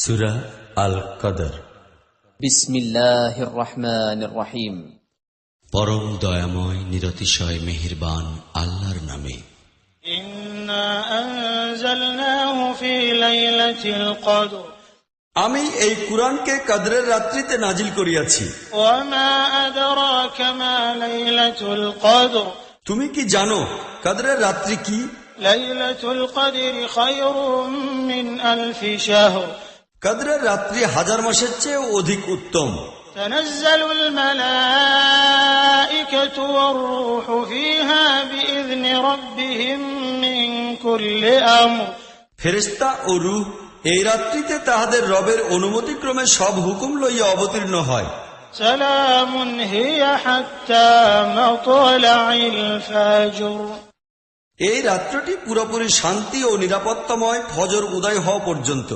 সূরা আল কদর। বিসমিল্লাহির রহমানির রহিম। পরম দয়াময় নিরতিশয় মেহেরবান আল্লাহর নামে। ইন্না আনজালনাহু ফি লাইলাতিল কদর। আমি এই কুরআনকে কদরের রাত্রিতে নাজিল করিয়াছি। ওয়া মা আদরাকা মা লাইলাতুল কদর। তুমি কি জানো কদরের রাত্রি কি? লাইলাতুল কদরি খায়রুম মিন আলফি শাহর। কদরের রাত্রি 1000 মাসের চেয়ে অধিক উত্তম। তানাজ্জালুল মালাইকাতু ওয়ার রূহু ফিহা বিইذনি রাব্বিহিম মিন কুল্লি আমর। ফেরেশতা ও রূহ এই রাত্রিতে তাহাদের রবের অনুমতিক্রমে সব হুকুম লইয়া অবতীর্ণ হয়। সালামুন হিয়া হাত্তা মাতলাইল ফাজর। এই রাত্রটি পুরোপুরি শান্তি ও নিরাপত্তাময় ফজর উদয় হওয়া পর্যন্ত।